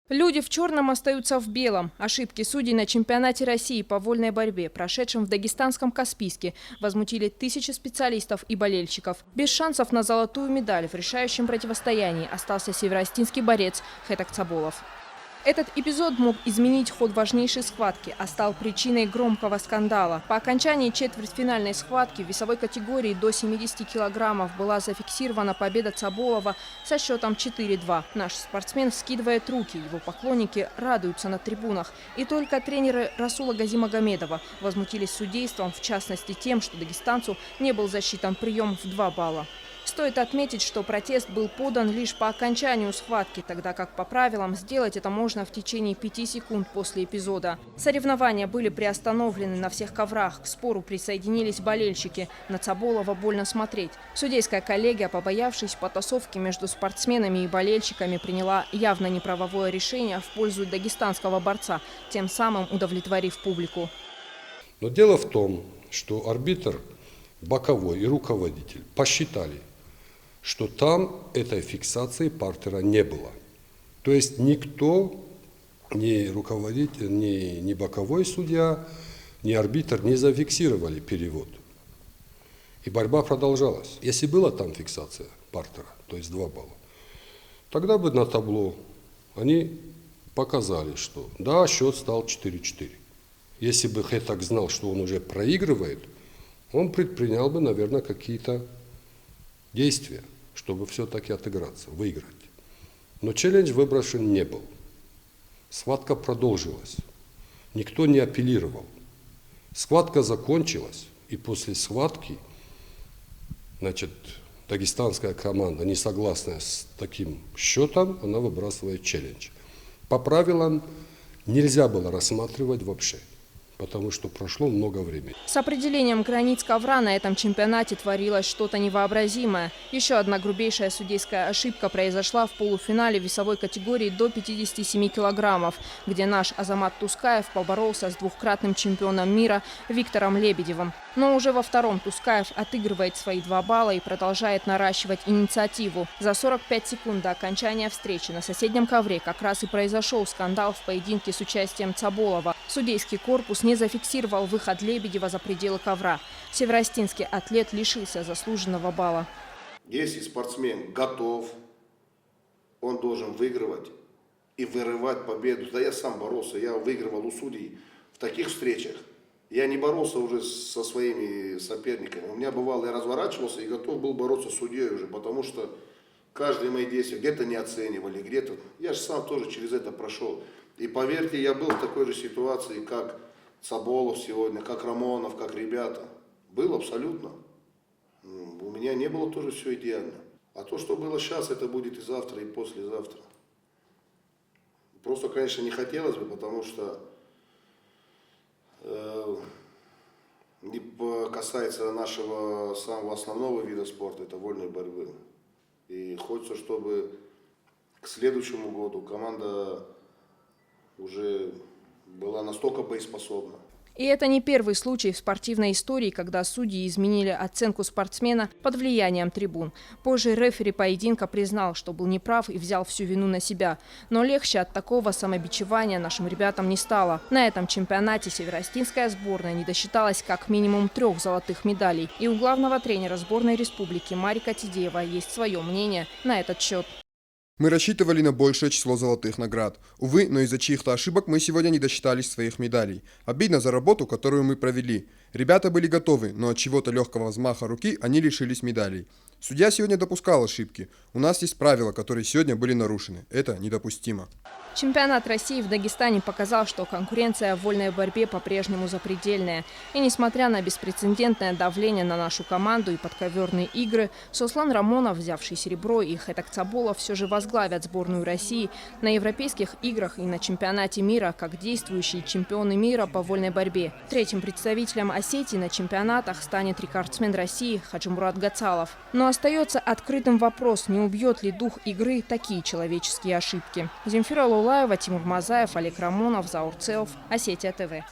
Люди в черном остаются в белом. Ошибки судей на чемпионате России по вольной борьбе, прошедшем в дагестанском Каспийске, возмутили тысячи специалистов и болельщиков. Без шансов на золотую медаль в решающем противостоянии остался североостинский борец Хетак Цаболов. Этот эпизод мог изменить ход важнейшей схватки, а стал причиной громкого скандала. По окончании четвертьфинальной схватки в весовой категории до 70 килограммов была зафиксирована победа Цаболова со счетом 4-2. Наш спортсмен вскидывает руки, его поклонники радуются на трибунах. И только тренеры Расула Газимагомедова возмутились судейством, в частности тем, что дагестанцу не был засчитан прием в 2 балла. Стоит отметить, что протест был подан лишь по окончанию схватки, тогда как по правилам сделать это можно в течение 5 секунд после эпизода. Соревнования были приостановлены на всех коврах, к спору присоединились болельщики. На Цаболова больно смотреть. Судейская коллегия, побоявшись потасовки между спортсменами и болельщиками, приняла явно неправовое решение в пользу дагестанского борца, тем самым удовлетворив публику. Но дело в том, что арбитр боковой и руководитель посчитали, что там этой фиксации партера не было. То есть никто, ни руководитель, ни боковой судья, ни арбитр не зафиксировали перевод. И борьба продолжалась. Если была там фиксация партера, то есть 2 балла, тогда бы на табло они показали, что да, счет стал 4-4. Если бы Хетак знал, что он уже проигрывает, он предпринял бы, наверное, какие-то действия, чтобы все-таки отыграться, выиграть. Но челлендж выброшен не был. Схватка продолжилась. Никто не апеллировал. Схватка закончилась, и после схватки, дагестанская команда, не согласная с таким счетом, она выбрасывает челлендж. По правилам нельзя было рассматривать вообще, потому что прошло много времени. С определением границ ковра на этом чемпионате творилось что-то невообразимое. Еще одна грубейшая судейская ошибка произошла в полуфинале весовой категории до 57 килограммов, где наш Азамат Тускаев поборолся с двукратным чемпионом мира Виктором Лебедевым. Но уже во втором Тускаев отыгрывает свои 2 балла и продолжает наращивать инициативу. За 45 секунд до окончания встречи на соседнем ковре как раз и произошел скандал в поединке с участием Цаболова. Судейский корпус не зафиксировал выход Лебедева за пределы ковра. Североостинский атлет лишился заслуженного балла. Если спортсмен готов, он должен выигрывать и вырывать победу. Да я сам боролся, я выигрывал у судей в таких встречах. Я не боролся уже со своими соперниками. У меня бывало, я разворачивался и готов был бороться с судьей уже, потому что каждые мои действия где-то не оценивали, где-то. Я же сам тоже через это прошел. И поверьте, я был в такой же ситуации, как Цаболов сегодня, как Рамонов, как ребята. Был абсолютно. У меня не было тоже все идеально. А то, что было сейчас, это будет и завтра, и послезавтра. Просто, конечно, не хотелось бы, потому что не касается нашего самого основного вида спорта, это вольной борьбы. И хочется, чтобы к следующему году команда уже была настолько боеспособна. И это не первый случай в спортивной истории, когда судьи изменили оценку спортсмена под влиянием трибун. Позже рефери поединка признал, что был неправ и взял всю вину на себя. Но легче от такого самобичевания нашим ребятам не стало. На этом чемпионате североостинская сборная не досчиталась как минимум 3 золотых медалей. И у главного тренера сборной республики Марика Тидеева есть свое мнение на этот счет. Мы рассчитывали на большее число золотых наград. Увы, но из-за чьих-то ошибок мы сегодня не досчитались своих медалей. Обидно за работу, которую мы провели. Ребята были готовы, но от чего-то легкого взмаха руки они лишились медалей. Судья сегодня допускал ошибки. У нас есть правила, которые сегодня были нарушены. Это недопустимо. Чемпионат России в Дагестане показал, что конкуренция в вольной борьбе по-прежнему запредельная. И несмотря на беспрецедентное давление на нашу команду и подковерные игры, Сослан Рамонов, взявший серебро, и Хетак Цаболов все же возглавят сборную России на европейских играх и на чемпионате мира как действующие чемпионы мира по вольной борьбе. Третьим представителем Осетии на чемпионатах станет рекордсмен России Хаджимурат Гацалов. Но остается открытым вопрос, не убьет ли дух игры такие человеческие ошибки. Земфира Лулаева, Тимур Мазаев, Олег Рамонов, Заур Цеов, Осетия ТВ.